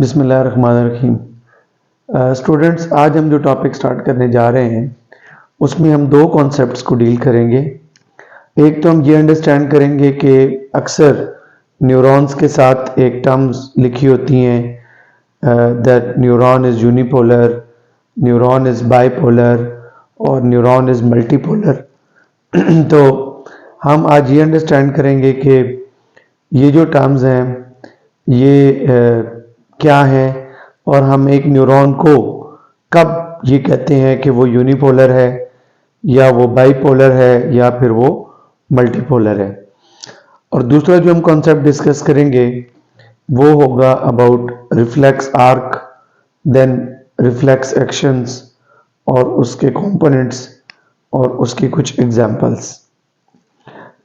बिस्मिल्लाहिर्रहमानिर्रहीम। स्टूडेंट्स, आज हम जो टॉपिक स्टार्ट करने जा रहे हैं उसमें हम दो कॉन्सेप्ट्स को डील करेंगे। एक तो हम ये अंडरस्टैंड करेंगे कि अक्सर न्यूरॉन्स के साथ एक टर्म्स लिखी होती हैं that neuron is unipolar, neuron is bipolar और न्यूरॉन इज़ मल्टीपोलर। तो हम आज ये अंडरस्टैंड करेंगे कि ये जो टर्म्स हैं ये क्या है और हम एक न्यूरॉन को कब ये कहते हैं कि वो यूनिपोलर है या वो बाइपोलर है या फिर वो मल्टीपोलर है। और दूसरा जो हम कॉन्सेप्ट डिस्कस करेंगे वो होगा about reflex arc, then reflex actions और उसके कंपोनेंट्स और उसके कुछ एग्जांपल्स।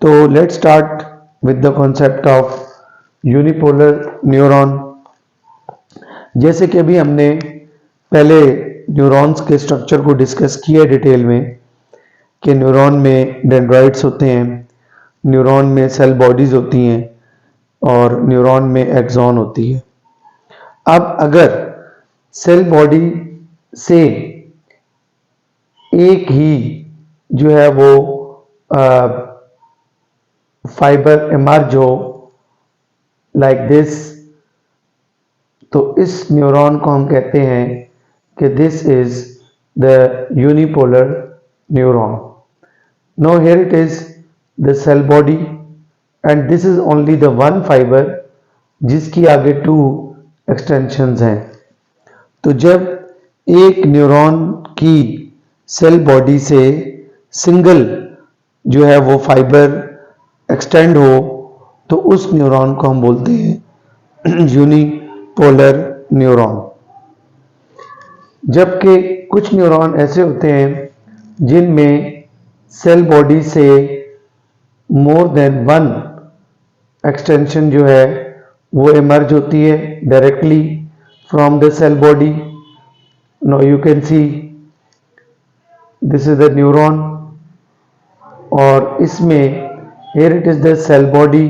तो let's start with the concept of unipolar neuron. जैसे कि अभी हमने पहले न्यूरॉन्स के स्ट्रक्चर को डिस्कस किया डिटेल में कि न्यूरॉन में डेंड्राइट्स होते हैं, न्यूरॉन में सेल बॉडीज होती हैं और न्यूरॉन में एक्सॉन होती है। अब अगर सेल बॉडी से एक ही जो है वो फाइबर इमर्ज हो लाइक दिस, तो इस न्यूरॉन को हम कहते हैं कि this is the unipolar neuron. Now here it is the cell body and this is only the one fiber जिसकी आगे टू एक्सटेंशंस हैं। तो जब एक न्यूरॉन की सेल बॉडी से सिंगल जो है वो फाइबर एक्सटेंड हो तो उस न्यूरॉन को हम बोलते हैं यूनिपोलर न्यूरॉन। जबकि कुछ न्यूरॉन ऐसे होते हैं जिनमें सेल बॉडी से मोर देन वन एक्सटेंशन जो है वो इमर्ज होती है directly from the cell body. Now you can see this is the neuron और इसमें here it is the cell body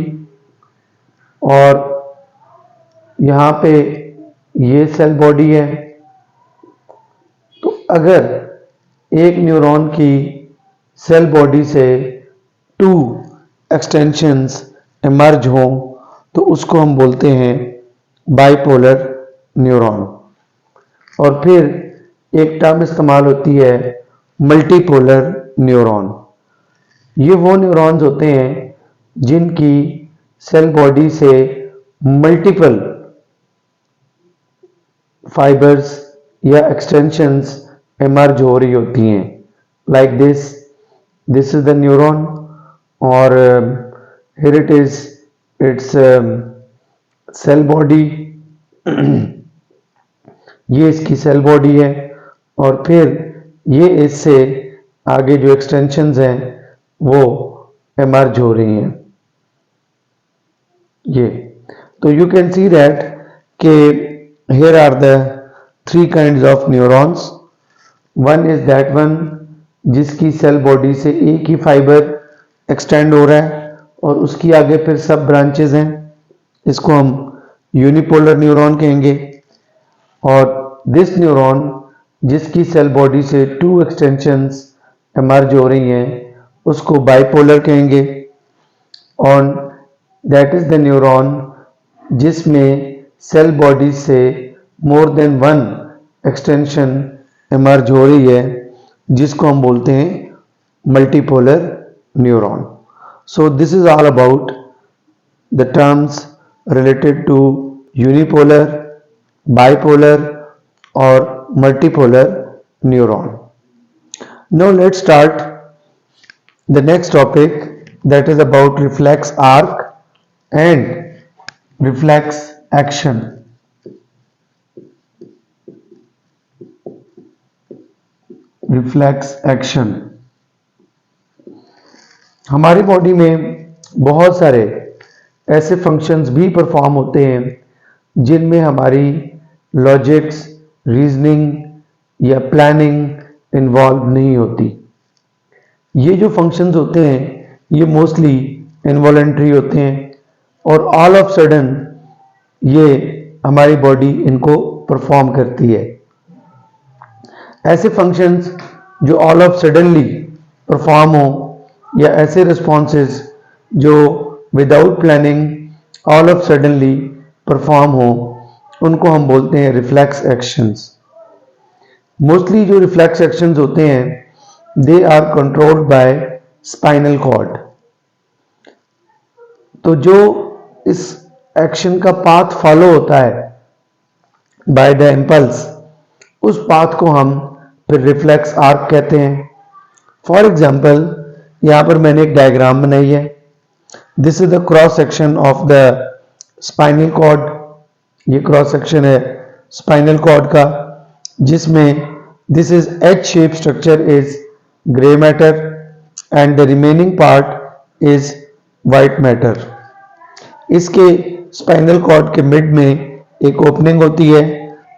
और यहाँ पे ये सेल बॉडी है। तो अगर एक न्यूरॉन की सेल बॉडी से टू एक्सटेंशंस इमर्ज हों तो उसको हम बोलते हैं बाइपोलर न्यूरॉन। और फिर एक टर्म इस्तेमाल होती है मल्टीपोलर न्यूरॉन। ये वो न्यूरॉन्स होते हैं जिनकी सेल बॉडी से मल्टीपल फाइबर्स या एक्सटेंशंस इमर्ज हो रही होती हैं like this is the neuron और here it is its cell body. ये इसकी सेल बॉडी है और फिर ये इससे आगे जो एक्सटेंशंस हैं वो इमर्ज हो रही हैं। ये तो यू कैन सी दैट कि here are the three kinds of neurons. One is that one जिसकी सेल बॉडी से एक ही फाइबर एक्सटेंड हो रहा है और उसकी आगे फिर सब ब्रांचेस हैं, इसको हम यूनिपोलर न्यूरॉन कहेंगे। और दिस न्यूरॉन जिसकी सेल बॉडी से टू एक्सटेंशंस इमर्ज हो रही हैं उसको बाइपोलर कहेंगे। और दैट इज द न्यूरॉन जिसमें सेल बॉडी से more than one extension emerge हो रही है जिसको हम बोलते हैं multipolar neuron. So this is all about the terms related to unipolar, bipolar और multipolar neuron. Now let's start the next topic, that is about reflex arc and reflex action. Reflex action हमारी body में बहुत सारे ऐसे functions भी perform होते हैं जिनमें हमारी लॉजिक्स, रीजनिंग या प्लानिंग इन्वॉल्व नहीं होती। ये जो फंक्शंस होते हैं ये मोस्टली इनवॉलेंट्री होते हैं और ऑल ऑफ सडन ये हमारी बॉडी इनको परफॉर्म करती है। ऐसे फंक्शंस जो ऑल ऑफ सडनली परफॉर्म हो या ऐसे रिस्पॉन्सेस जो without planning all of suddenly perform हो, उनको हम बोलते हैं रिफ्लेक्स एक्शंस। मोस्टली जो रिफ्लेक्स एक्शंस होते हैं they are controlled by spinal cord. तो जो इस एक्शन का पाथ फॉलो होता है बाय द इम्पल्स, उस पाथ को हम फिर रिफ्लेक्स आर्क कहते हैं। फॉर एग्जाम्पल, यहाँ पर मैंने एक डायग्राम बनाई है। This is the cross section of the spinal cord. ये क्रॉस सेक्शन है स्पाइनल कॉर्ड का, जिसमें this is H shape structure is grey matter and the remaining part is white matter. इसके स्पाइनल कॉर्ड के mid में एक opening होती है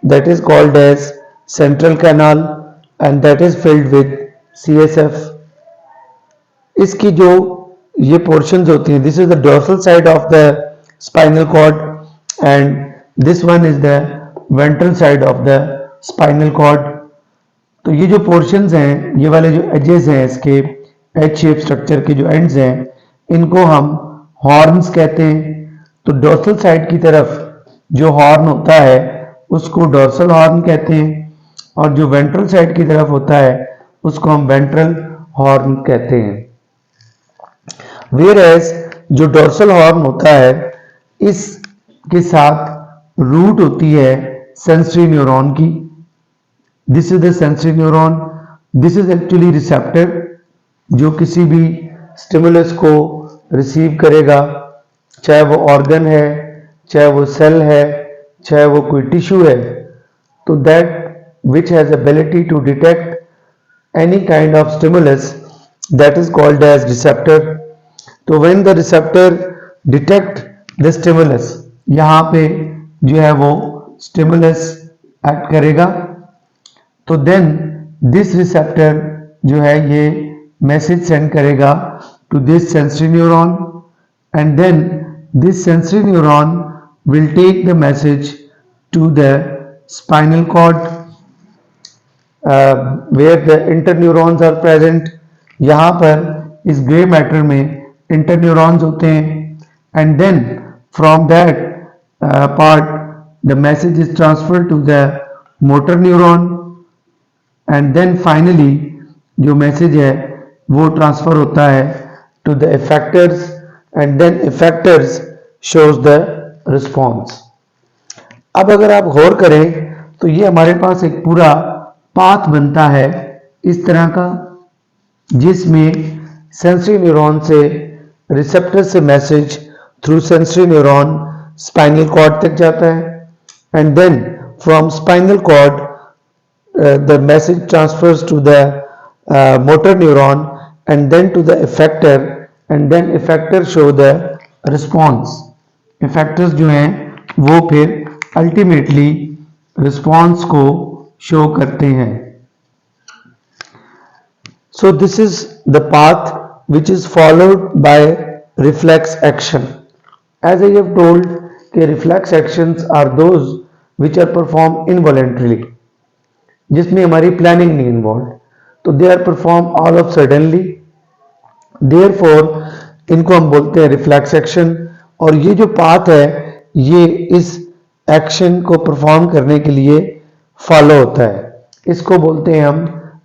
that is called as central canal and that is filled with CSF। इसकी जो ये portions होती हैं, this is the dorsal side of the spinal cord and this one is the ventral side of the spinal cord. तो ये जो portions हैं, ये वाले जो एजेस हैं इसके एच शेप स्ट्रक्चर के जो एंड्स हैं, इनको हम हॉर्न्स कहते हैं। तो डोर्सल साइड की तरफ जो हॉर्न होता है उसको डोर्सल हॉर्न कहते हैं, और जो वेंट्रल साइड की तरफ होता है उसको हम वेंट्रल हॉर्न कहते हैं। वेयरएज जो डोर्सल हॉर्न होता है, इसके साथ रूट होती है सेंसरी न्यूरॉन की। This is the sensory neuron. This is actually receptor जो किसी भी स्टिमुलस को रिसीव करेगा, चाहे वो ऑर्गन है, चाहे वो सेल है, चाहे वो कोई टिश्यू है। तो that which has ability to detect any kind of stimulus, that is called as receptor. तो when the receptor detect the stimulus, यहाँ पे जो है वो stimulus act करेगा, तो then this receptor जो है ये message send करेगा to this sensory neuron, and then this sensory neuron will take the message to the spinal cord where the interneurons are present। यहाँ पर इस ग्रे मैटर में इंटरन्यूरॉन्स होते हैं, and then from that part the message is transfer to the motor neuron, and then finally जो message है वो transfer होता है to the effectors, and then effectors shows the response. अब अगर आप गौर करें तो ये हमारे पास एक पूरा पाथ बनता है इस तरह का, जिसमें सेंसरी न्यूरॉन से रिसेप्टर से message through sensory neuron spinal cord तक जाता है, and then from spinal cord the message transfers to the motor neuron and then to the effector, and then effector show the response. Effectors जो हैं वो फिर ultimately response को show करते हैं। So this is the path which is followed by reflex action. As I have told कि reflex actions are those which are performed involuntarily, जिसमें हमारी planning नहीं involved, तो they are performed all of suddenly, therefore इनको हम बोलते हैं reflex action। और ये जो path है ये इस action को perform करने के लिए फॉलो होता है, इसको बोलते हैं हम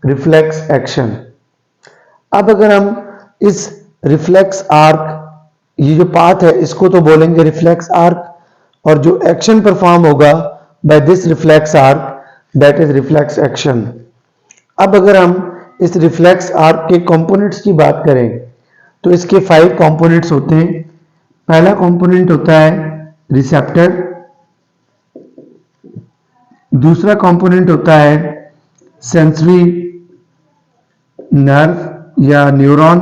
रिफ्लेक्स एक्शन। अब अगर हम इस रिफ्लेक्स आर्क, ये जो पाथ है इसको तो बोलेंगे रिफ्लेक्स आर्क, और जो एक्शन परफॉर्म होगा by this reflex arc that is reflex action. अब अगर हम इस रिफ्लेक्स आर्क के कंपोनेंट्स की बात करें तो इसके 5 कंपोनेंट्स होते हैं। पहला कंपोनेंट होता है रिसेप्टर, दूसरा कंपोनेंट होता है सेंसरी नर्व या न्यूरॉन,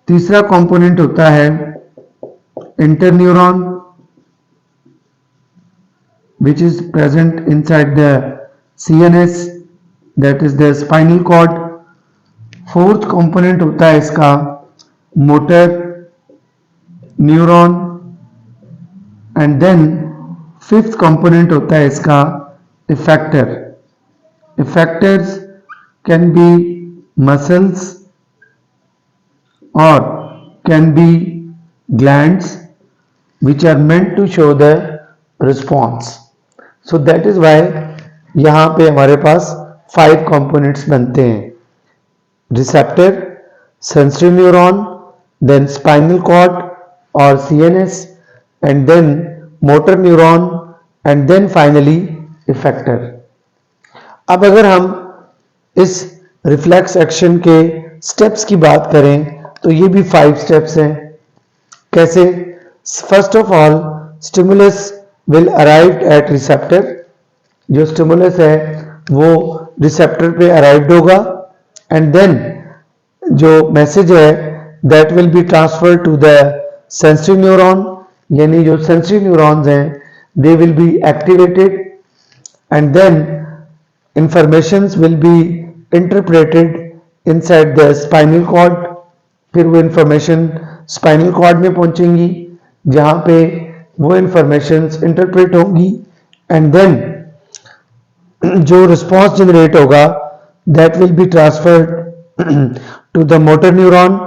तीसरा कंपोनेंट होता है interneuron which is present inside the CNS, that is the spinal cord। Fourth component होता है इसका motor neuron, and then fifth component होता है इसका effector. Effectors can be muscles or can be glands which are meant to show the response. So that is why यहाँ पे हमारे पास 5 components बनते हैं. Receptor, sensory neuron, then spinal cord or CNS, and then motor neuron, and then finally effector. अब अगर हम इस reflex action के स्टेप्स की बात करें तो ये भी 5 स्टेप्स हैं. कैसे? First of all stimulus will arrive at receptor. जो स्टिमुलस है वो रिसेप्टर पे अराइव्ड होगा एंड देन जो मैसेज है that will be transfer to the sensory neuron. यानी जो सेंसरी न्यूरॉन्स हैं they will be activated and then informations will be interpreted inside the spinal cord. फिर वो इंफॉर्मेशन स्पाइनल कॉर्ड में पहुंचेंगी जहां पे वो इंफॉर्मेशंस इंटरप्रेट होंगी एंड देन जो रिस्पॉन्स जनरेट होगा that will be transferred to the motor neuron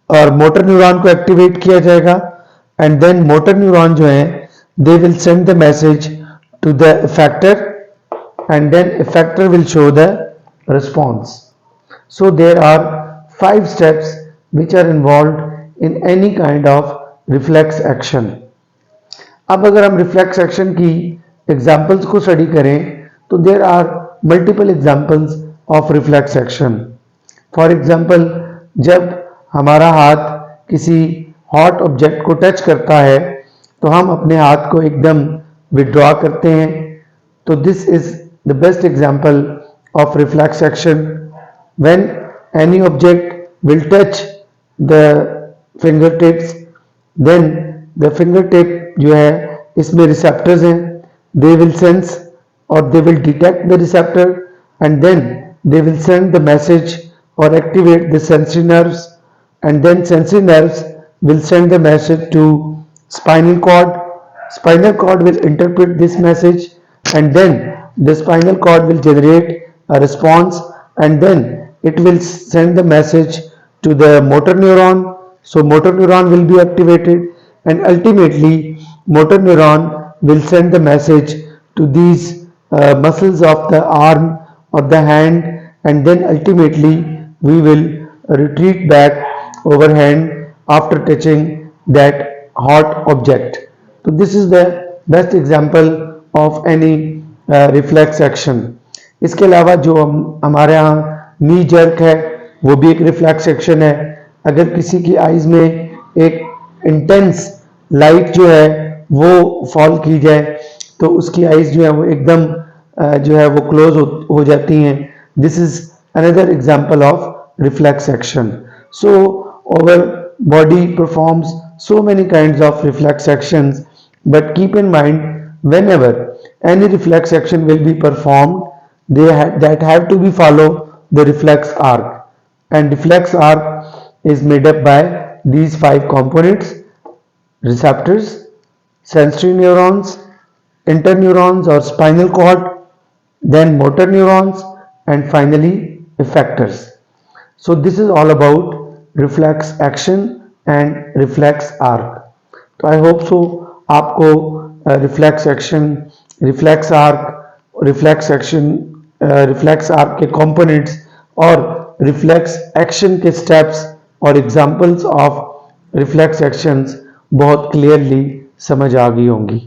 और मोटर न्यूरॉन को एक्टिवेट किया जाएगा एंड देन मोटर न्यूरॉन जो है they will send the message to the effector and then effector will show the response. So there are 5 steps which are involved in any kind of reflex action. अब अगर हम reflex action की examples को study करें तो there are multiple examples of reflex action. For example, जब हमारा हाथ किसी hot object को touch करता है तो हम अपने हाथ को एकदम withdraw करते हैं. तो this is the best example of reflex action. When any object will touch the fingertips, then the fingertip जो है इसमें receptors हैं, they will sense or they will detect the receptor and then they will send the message or activate the sensory nerves and then sensory nerves will send the message to spinal cord. Spinal cord will interpret this message and then the spinal cord will generate a response and then it will send the message to the motor neuron. So motor neuron will be activated and ultimately motor neuron will send the message to these muscles of the arm or the hand and then ultimately we will retreat back overhand after touching that hot object. So this is the best example of any reflex action. इसके अलावा जो हमारे यहाँ नी jerk है वो भी एक reflex action है. अगर किसी की आईज में एक इंटेंस लाइट जो है वो फॉल की जाए तो उसकी आईज जो है वो एकदम जो है वो क्लोज हो जाती हैं. This is another example of reflex action. So our body performs so many kinds of reflex actions, but keep in mind whenever any reflex action will be performed that have to be follow the reflex arc, and reflex arc is made up by these 5 components: receptors, sensory neurons, interneurons or spinal cord, then motor neurons, and finally effectors. So this is all about reflex action and reflex arc. तो I hope so आपको reflex action, reflex arc, reflex action, reflex arc के components और reflex action के steps और examples of reflex actions बहुत clearly समझ आ गई होंगी.